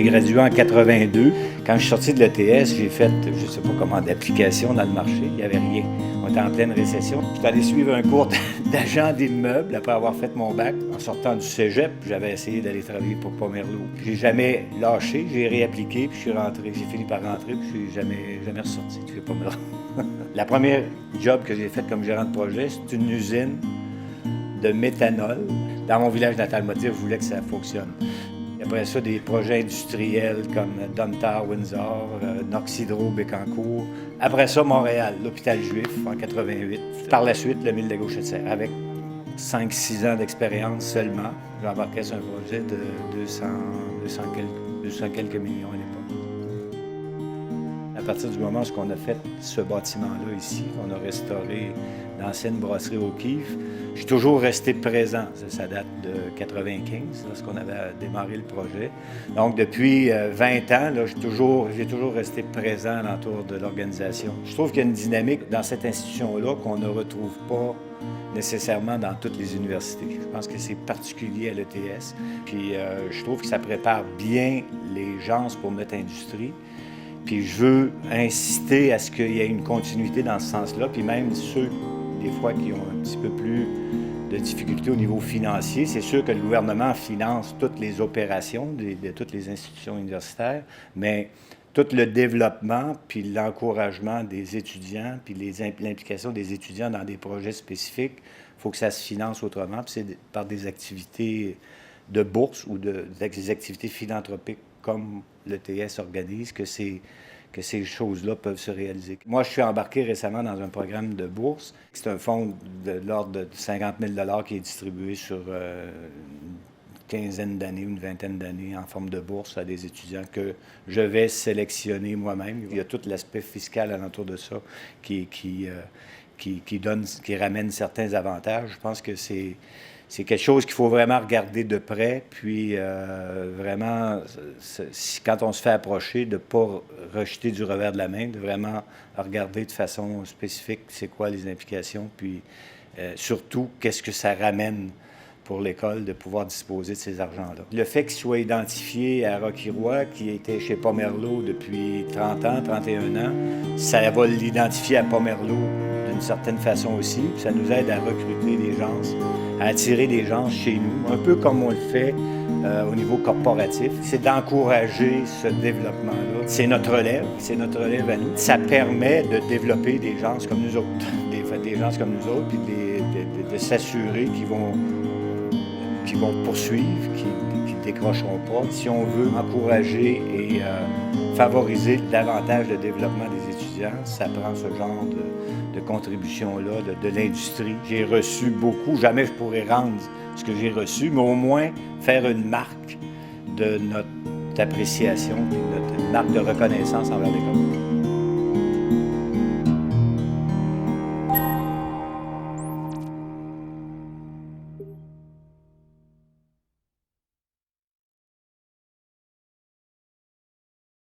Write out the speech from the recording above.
gradué en 82. Quand je suis sorti de l'ETS, j'ai fait, je ne sais pas comment, d'application dans le marché. Il n'y avait rien. On était en pleine récession. Je suis allé suivre un cours d'agent d'immeuble après avoir fait mon bac. En sortant du cégep, j'avais essayé d'aller travailler pour Pomerleau. J'ai jamais lâché, j'ai réappliqué, puis je suis rentré. J'ai fini par rentrer, puis je suis jamais ressorti de chez Pomerleau. La première job que j'ai faite comme gérant de projet, c'est une usine de méthanol. Dans mon village natal, je voulais que ça fonctionne. Après ça, des projets industriels comme Domtar, Windsor, Noxhydro, Bécancour. Après ça, Montréal, l'hôpital juif en 88. Par la suite, le Mille de Gauchetière. Avec 5-6 ans d'expérience seulement, j'embarquais sur un projet de 200 quelques millions à l'époque. À partir du moment où on a fait ce bâtiment-là ici, on a restauré l'ancienne brasserie O'Keeffe, je suis toujours resté présent. Ça date de 1995, lorsqu'on avait démarré le projet. Donc, depuis 20 ans, j'ai toujours resté présent alentour de l'organisation. Je trouve qu'il y a une dynamique dans cette institution-là qu'on ne retrouve pas nécessairement dans toutes les universités. Je pense que c'est particulier à l'ETS. Puis, je trouve que ça prépare bien les gens pour notre industrie. Puis, je veux inciter à ce qu'il y ait une continuité dans ce sens-là. Puis, même ceux des fois qui ont un petit peu plus de difficultés au niveau financier. C'est sûr que le gouvernement finance toutes les opérations de toutes les institutions universitaires, mais tout le développement puis l'encouragement des étudiants puis l'implication des étudiants dans des projets spécifiques, il faut que ça se finance autrement. Puis c'est par des activités de bourse ou des activités philanthropiques comme l'ETS organise que ces choses-là peuvent se réaliser. Moi, je suis embarqué récemment dans un programme de bourse. C'est un fonds de l'ordre de 50 000 qui est distribué sur une quinzaine d'années, une vingtaine d'années en forme de bourse à des étudiants que je vais sélectionner moi-même. Il y a tout l'aspect fiscal alentour de ça qui ramène certains avantages. Je pense que c'est quelque chose qu'il faut vraiment regarder de près, puis vraiment, quand on se fait approcher, de ne pas rejeter du revers de la main, de vraiment regarder de façon spécifique c'est quoi les implications, puis surtout, qu'est-ce que ça ramène pour l'école de pouvoir disposer de ces argents-là. Le fait qu'il soit identifié à Rocky-Roi, qui était chez Pomerleau depuis 30 ans, 31 ans, ça va l'identifier à Pomerleau d'une certaine façon aussi, puis ça nous aide à recruter des gens, à attirer des gens chez nous, un peu comme on le fait au niveau corporatif. C'est d'encourager ce développement-là. C'est notre relève à nous. Ça permet de développer des gens comme nous autres, des gens comme nous autres, puis de s'assurer qu'ils vont poursuivre, qui ne décrocheront pas. Si on veut encourager et favoriser davantage le développement des étudiants, ça prend ce genre de contribution-là de l'industrie. J'ai reçu beaucoup, jamais je pourrais rendre ce que j'ai reçu, mais au moins faire une marque de notre appréciation, une marque de reconnaissance envers l'école.